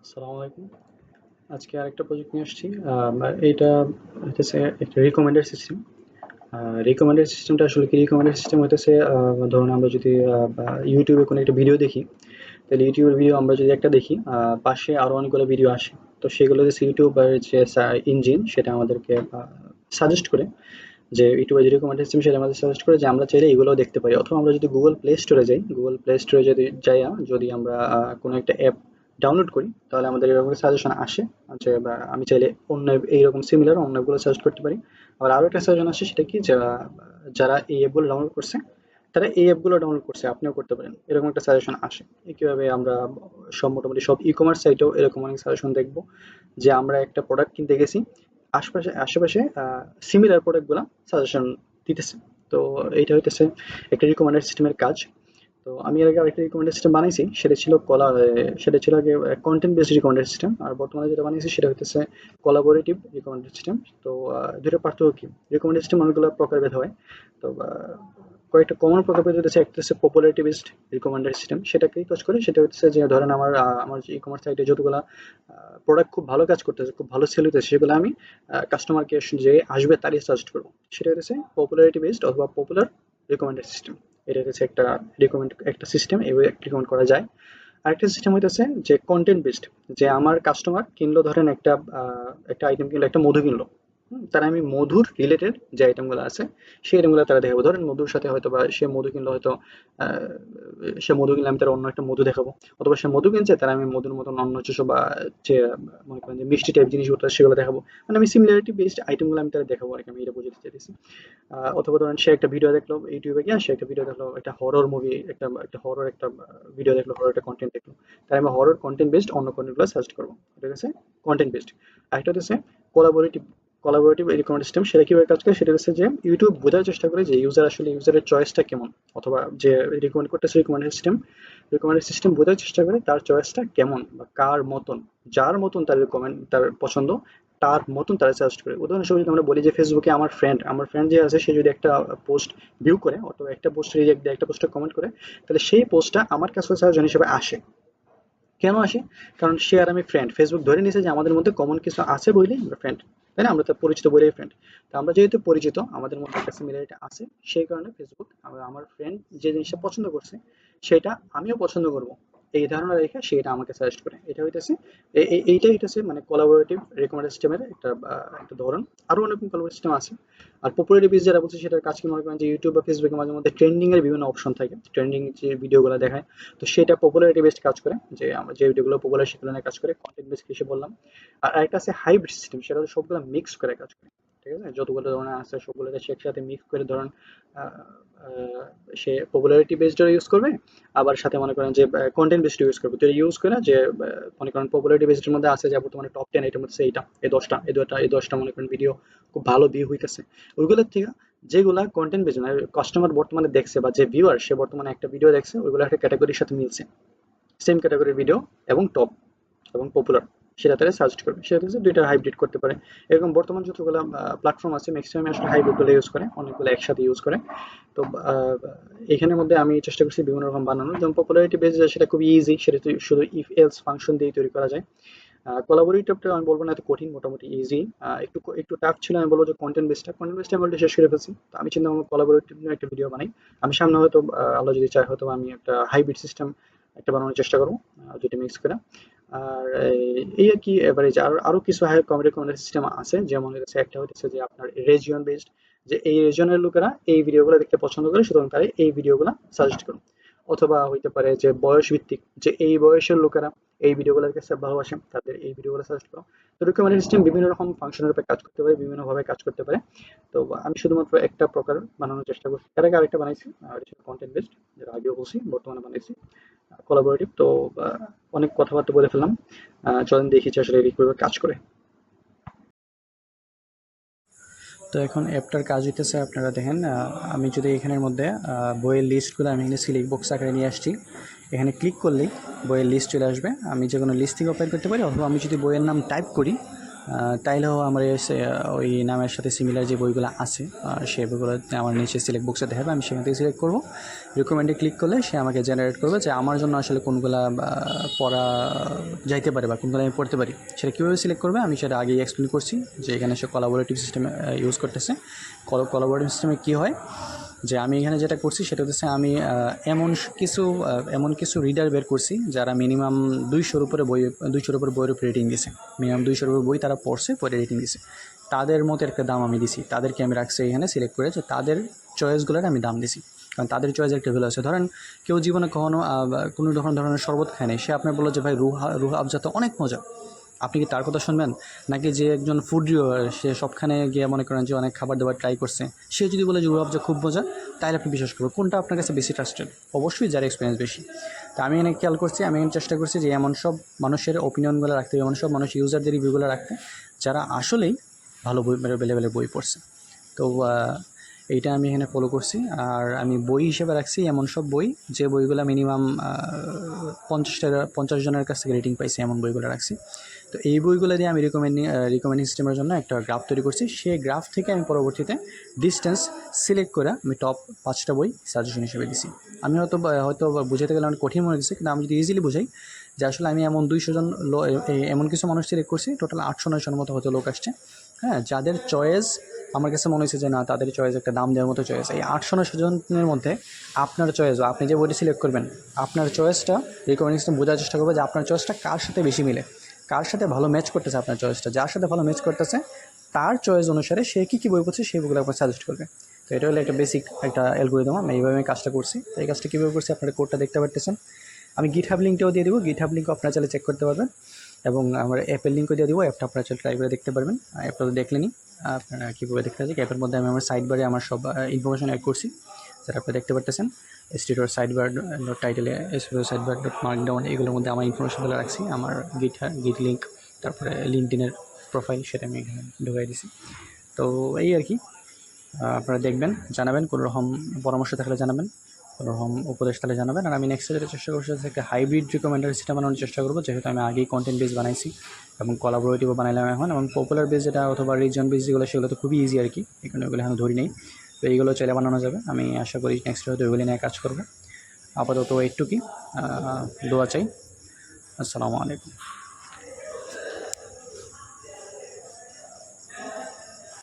আসসালামু আলাইকুম। আজকে আরেকটা প্রজেক্ট নিয়ে আসছি। এইটা হইতেছে একটা রিকমেন্ডার সিস্টেম। রিকমেন্ডার সিস্টেমটা আসলে কি? রিকমেন্ডার সিস্টেম হইতেছে ধরুন আমরা যদি YouTube এ কোনো একটা ভিডিও দেখি, তাহলে YouTube এর ভিডিও আমরা যদি একটা দেখি, পাশে আরো অনেকগুলো ভিডিও আসে। তো সেগুলো যে YouTube এর যে ইঞ্জিন সেটা আমাদেরকে সাজেস্ট করে যে YouTube এর যে রিকমেন্ডার সিস্টেম সেটা আমাদের সাজেস্ট করে যে আমরা চাইলে এগুলোও দেখতে পারি। অথবা আমরা যদি Google Play Store এ যাই, Google Play Store এ যদি আমরা কোনো একটা অ্যাপ ডাউনলোড করি, তাহলে আমাদের এরকম সাজেশন আসে যে আমি চাইলে অন্য এইরকম সিমিলার অন্য অ্যাপগুলো সাজেস্ট করতে পারি। আবার আরো একটা সাজেশন আসে, সেটা কি যারা এই অ্যাপগুলো ডাউনলোড করছে তারা এই অ্যাপগুলো ডাউনলোড করছে, আপনিও করতে পারেন, এরকম একটা সাজেশন আসে। কিভাবে আমরা সব মোটামুটি সব ই-কমার্স সাইটেও এরকম অনেক সাজেশন দেখবো যে আমরা একটা প্রোডাক্ট কিনতে গেছি, আশপাশে আশেপাশে সিমিলার প্রোডাক্টগুলো সাজেশন দিতেছে। তো এইটা হইতেছে একটা রিকমেন্ডার সিস্টেমের কাজ। তো আমি এর আগে আরেকটা রিকমেন্ডার সিস্টেম বানাইছি, সেটা ছিল আগে কন্টেন্ট বেসড রিকমেন্ডার সিস্টেম, আর বর্তমানে যেটা বানিয়েছি সেটা হইতেছে কোলাবোরেটিভ রিকমেন্ডার সিস্টেম। তো দুইটার পার্থক্য কি? রিকমেন্ডার সিস্টেম অনেকগুলো প্রকারভেদ হয়। তো কয়েকটা কমন প্রকারভেদ হচ্ছে, একটা হচ্ছে পপুলারিটি বেসড রিকমেন্ডার সিস্টেম। সেটা কি কাজ করে? সেটা হচ্ছে যে ধরেন আমার যে ই-কমার্স সাইটে যতগুলা প্রোডাক্ট খুব ভালো কাজ করতেছে, খুব ভালো সেল হইতেছে, সেগুলো আমি কাস্টমারকে যে আসবে তারই সাজেস্ট করবো। সেটা হচ্ছে পপুলারিটি বেসড অথবা পপুলার রিকমেন্ডার সিস্টেম। এটা হচ্ছে একটা সিস্টেম, এভাবে রিকমেন্ড করা যায়। আরেকটা সিস্টেম হইতেছে যে কন্টেন্ট বেসড, যে আমার কাস্টমার কিনলো, ধরেন একটা আইটেম কিনলো, একটা মধু কিনলো। তারা আমি মধুর রিলেটেড যে আইটেমগুলো আছে সেই আইটেমগুলো তারা দেখাবো। ধরেন মধুর সাথে হয়তো বা সে মধু কিনলো, হয়তো আহ, সে মধু কিনলে আমি তার অন্য একটা মধু দেখাবো। অথবা সে মধু কিনছে, তারা আমি মধুর মতন অন্য যেসব যে মনে করেন যে মিষ্টি টাইপ জিনিসগুলো সেগুলো দেখাবো। মানে আমি সিমিলারিটি বেসড আইটেমগুলো আমি তারা দেখাবো আর কি, আমি এটা বুঝতে চাইতেছি। অথবা ধরেন সে একটা ভিডিও দেখলো ইউটিউবে গিয়ে, সে একটা ভিডিও দেখলো, একটা হরর মুভি, একটা হরর একটা ভিডিও দেখলো, হরর একটা কন্টেন্ট দেখলো। তাই আমি হরর কন্টেন্ট বেসড অন্য কন্টেন্টগুলো সার্চ করবো। এটা হচ্ছে কন্টেন্ট বেসড। আরেকটা হচ্ছে কোলাবোরেটিভ কোলাবোরেটিভ রিকমেন্ড সিস্টেম। সেটা কিভাবে কাজ করে? সেটা হচ্ছে যে ইউটিউব বোঝার চেষ্টা করে যে ইউজারের চয়েসটা কেমন, অথবা যে রিকমেন্ড করতেছে রিকমেন্ড সিস্টেম বোঝার চেষ্টা করে তার চয়েসটা কেমন বা কার মতন, যার মতন তার রিকমেন্ড, তার পছন্দ, তার মতন তারা সাজেস্ট করে। উদাহরণস্বরূপ যদি আমরা বলি যে ফেসবুকে আমার ফ্রেন্ড যে আছে, সে যদি একটা পোস্ট ভিউ করে অথবা একটা পোস্ট রিজেক্ট দেয়, একটা পোস্টে কমেন্ট করে, তাহলে সেই পোস্টটা আমার কাছে সাজেশন হিসেবে আসে। কেন আসে? কারণ সে আর আমি ফ্রেন্ড, ফেসবুক ধরে নিয়েছে যে আমাদের মধ্যে কমন কিছু আছে বলেই আমরা ফ্রেন্ড, তাই না? আমরা তো পরিচিত বলেই ফ্রেন্ড। তো আমরা যেহেতু পরিচিত, আমাদের মধ্যে একটা সিমিলারিটি আছে, সেই কারণে ফেসবুক আমার ফ্রেন্ড যে জিনিসটা পছন্দ করছে সেটা আমিও পছন্দ করব, এই ধারণা রেখে সেটা আমাকে সাজেস্ট করে। এটা হইতেছে এইটাই হইতেছে মানে কোলাবোরেটিভ রিকমেন্ডার সিস্টেমের একটা ধরন। আরো অনেক কোলাবোরেটিভ সিস্টেম আছে। আর পপুলারিটি বেস যেটা বলছে, সেটার কাজ কি? মনে করেন যে ইউটিউব বা ফেসবুকে মাঝে মধ্যে ট্রেন্ডিং এর বিভিন্ন অপশন থাকে, ট্রেন্ডিং যে ভিডিওগুলো দেখায়। তো সেটা পপুলারিটি বেসড কাজ করে, যে আমরা যে ভিডিওগুলো পপুলার সেগুলো নিয়ে কাজ করে, কন্টেন্ট বেসড হিসেবে বললাম। আর আরেকটা আছে হাইব্রিড সিস্টেম, সেটা হচ্ছে সবগুলো মিক্স করে কাজ করে। ঠিক আছে? যতগুলো ধরনের আছে সবগুলোকে সে একসাথে মিক্স করে, ধরেন আহ, আহ, সে পপুলারিটি বেসড ইউজ করবে, আবার সাথে মনে করেন যে কন্টেন্ট বেসড ইউজ করবে। তো ইউজ করে যে মনে করেন পপুলারিটি বেসড এর মধ্যে আছে যে বর্তমানে টপ 10 এর মধ্যে এইটা, এই দশটা মনে করেন ভিডিও খুব ভালো ভিউ হইতেছে, ওইগুলোর থেকে যেগুলা কন্টেন্ট বেসড মানে কাস্টমার বর্তমানে দেখছে, বা যে ভিউয়ার সে বর্তমানে একটা ভিডিও দেখছে, ওইগুলো একটা ক্যাটাগরির সাথে মিলছে, সেম ক্যাটাগরির ভিডিও এবং টপ এবং পপুলার, সেটা তারা সাজেস্ট করবে। সেটা হচ্ছে দুইটা হাইব্রিড করতে পারে। এরকম বর্তমান যতগুলো প্ল্যাটফর্ম আছে ম্যাক্সিমাম আসলে হাইব্রিড গুলো ইউজ করে, অনেকগুলো একসাথে ইউজ করে। তো এখানের মধ্যে আমি চেষ্টা করছি বিভিন্ন রকম বানানোর। যেমন পপুলারিটি বেস, সেটা খুব ইজি, সেটা শুধু ইফ এলস ফাংশন দিয়ে তৈরি করা যায়। কোলাবোরেটিভটা আমি বলবো না এত কঠিন, মোটামুটি ইজি। একটু একটু টাফ ছিল, আমি বলবো যে কন্টেন্ট বেসটা আমি অলরেডি শেষ করে ফেলছি। তো আমি চিন্তা ভাবনা কোলাবোরেটিভ নিয়ে একটা ভিডিও বানাই। আমি সামনে হয়তো আল্লাহ যদি চায় হয়তো আমি একটা হাইব্রিড সিস্টেম একটা বানানোর চেষ্টা করবো, দুটো মিক্স করে। আর এই আর কি। এবারে যে আরো আরো কিছু হাই রেকমেন্ডেড সিস্টেম আছে, যেমন হচ্ছে একটা হচ্ছে যে আপনার রেজিয়ন বেসড, যে এই রিজনের লোকেরা এই ভিডিওগুলো দেখতে পছন্দ করে, সুতরাং তারা এই ভিডিওগুলো সাজেস্ট করুন। অথবা হইতে পারে যে বয়স ভিত্তিক, যে এই বয়সের লোকেরা এই ভিডিওগুলোর কাছে ভালোবাসেন, তাদের এই ভিডিওগুলো সাজেস্ট করো। তো রিকমেন্ডেড সিস্টেম বিভিন্ন রকম ফাংশনের উপর কাজ করতে পারে, বিভিন্ন ভাবে কাজ করতে পারে। তো আমি শুধুমাত্র একটা প্রকার বানানোর চেষ্টা করছি, এর আগে আরেকটা বানাইছি, আর কন্টেন্ট বেসড, যেটা আগেও বলছি, বর্তমানে বানাইছি কোলাবোরেটিভ। তো অনেক কথাবার্তা বলে ফেললাম। চলেন দেখি যে আসলে এটি কিভাবে কাজ করে। তো এখন অ্যাপটার কাজ হইতেছে, আপনারা দেখেন, আমি যদি এখানের মধ্যে বইয়ের লিস্টগুলো আমি এখানে সিলেক্ট বক্স আকারে নিয়ে আসছি। এখানে ক্লিক করলেই বইয়ের লিস্ট চলে আসবে। আমি যে কোনো লিস্ট থেকে ওপেন করতে পারি, অথবা আমি যদি বইয়ের নাম টাইপ করি, তাইলেও আমার ওই নামের সাথে সিমিলার যে বইগুলো আছে সেই বইগুলো আমার নিচে সিলেক্ট বক্সে দেখাবে, আমি সেখান থেকে সিলেক্ট করবো। রিকমেন্ডে ক্লিক করলে সে আমাকে জেনারেট করবে যে আমার জন্য আসলে কোনগুলা পড়া যাইতে পারে বা কোনগুলো আমি পড়তে পারি। সেটা কীভাবে সিলেক্ট করবে আমি সেটা আগেই এক্সপ্লেন করছি, যে এখানে সে কোলাবোরেটিভ সিস্টেম ইউজ করতেছে। কোলাবোরেটিভ সিস্টেমে কী হয় যে আমি এখানে যেটা করছি সেটা হচ্ছে আমি এমন কিছু রিডার বের করছি যারা মিনিমাম 200-র উপরে বইয়ের উপরে রেটিং দিছে। মিনিমাম 200-র উপরে বই তারা পড়ছে, পরে রেটিং দিছে। তাদের মতো একটা দাম আমি দিছি, তাদেরকে আমি রাখছি এখানে সিলেক্ট করে, যে তাদের চয়েসগুলোর আমি দাম দিছি। কারণ তাদের চয়েসের একটা ভ্যালু আছে। ধরেন কেউ জীবনে কখনো কোনো ধরনের শরবত খায় নাই, সে আপনার বললো যে ভাই রুহা আফজা তো অনেক মজা, আপনি কি তার কথা শুনবেন? নাকি যে একজন ফুড রিভিউয়ার, সে সবখানে গিয়ে মনে করেন যে অনেক খাবার দাবার ট্রাই করছে, সে যদি বলে যে রুহা আফজা খুব মজা, তাহলে আপনি বিশ্বাস করবেন কোনটা আপনার কাছে বেশি ট্রাস্টেড? অবশ্যই যার এক্সপিরিয়েন্স বেশি। তো আমি এখানে খেয়াল করছি, আমি এখানে চেষ্টা করছি যে এমন সব মানুষের ওপিনিয়নগুলো রাখতে, এমন সব মানুষ ইউজারদের রিভিউগুলো রাখতে যারা আসলেই ভালো বই বেলে বই পড়ছে। তো এইটা আমি এখানে ফলো করছি। আর আমি বই হিসেবে রাখছি এমন সব বই যে বইগুলো মিনিমাম 50 জনের কাছ থেকে রেটিং পাইছে, এমন বইগুলো রাখছি। তো এই বইগুলো দিয়ে আমি রিকমেন্ডিং সিস্টেমের জন্য একটা গ্রাফ তৈরি করছি। সেই গ্রাফ থেকে আমি পরবর্তীতে ডিস্টেন্স সিলেক্ট করে আমি টপ 5টা বই সাজেশন হিসেবে দিছি। আমি হয়তো বুঝাতে গেলে অনেক কঠিন মনে দিচ্ছি, কিন্তু আমি যদি ইজিলি বুঝাই যে আসলে আমি এমন 200 জন এমন কিছু মানুষ সিলেক্ট করছি, টোটাল 800-900 মতো হয়তো লোক আসছে, হ্যাঁ, যাদের চয়েস আমার কাছে মনে হয়েছে যে না, তাদের চয়েস একটা দাম দেওয়ার মতো চয়েস। এই 800-900 জনের মধ্যে আপনার চয়েস, আপনি যে বইটি সিলেক্ট করবেন, আপনার চয়েসটা রিকমেন্ডিং সিস্টেম বোঝার চেষ্টা করবে যে আপনার চয়েসটা কার সাথে বেশি মিলে, কার সাথে ভালো ম্যাচ করতেছে। আপনার চয়েসটা যার সাথে ভালো ম্যাচ করতেছে, তার চয়েস অনুসারে সে কী বই পড়ছে সেই বইগুলো আপনার সাজেস্ট করবে। তো এটা হলো একটা বেসিক একটা অ্যালগরিদম। এইভাবে আমি কাজটা করছি। তো এই কাজটা কীভাবে করছি আপনারা কোডটা দেখতে পারতেছেন। আমি গিটহাব লিঙ্কটাও দিয়ে দেবো, গিটহাব লিঙ্ক আপনারা চাইলে চেক করতে পারবেন, এবং আমার অ্যাপের লিঙ্কও দিয়ে দেবো, অ্যাপটা আপনারা চাইলে ট্রাই করে দেখতে পারবেন। অ্যাপটা তো দেখলেনি, আপনারা কীভাবে দেখতে পাচ্ছেন। অ্যাপের মধ্যে আমি আমার সাইড বারে আমার সব ইনফরমেশন অ্যাড করছি, যেটা আপনারা দেখতে পারতেছেন। স্টুডিওর সাইড বার টাইটেলে স্টুডিও সাইড বার মার্কডাউন, এগুলোর মধ্যে আমার ইনফরমেশনগুলো রাখছি, আমার গিট লিঙ্ক, তারপরে লিঙ্কডিনের প্রোফাইল, সেটা আমি এখানে ঢুকাই দিছি। তো এই আর কি, আপনারা দেখবেন, জানাবেন, কোনো রকম পরামর্শ থাকলে জানাবেন, কোনো রকম উপদেশ থাকলে জানাবেন। আর আমি নেক্সট যেটা চেষ্টা করছি একটা হাইব্রিড রিকমেন্ডার সিস্টেম বানানোর চেষ্টা করবো, যেহেতু আমি আগেই কন্টেন্ট বেস বানাইছি এবং কোলাবোরেটিভও বানাইলাম এখন, এবং পপুলার বেস যেটা অথবা রিজন বেস যেগুলো, সেগুলো তো খুবই ইজি আর কি, এখানে ওগুলো এখন ধরি নেই। তো এইগুলো চাইলে বানানো যাবে। আমি আশা করি নেক্সট হয়তো ওইগুলো নিয়ে কাজ করবো। আপাতত একটু কি দোয়া চাই। আসসালামু আলাইকুম।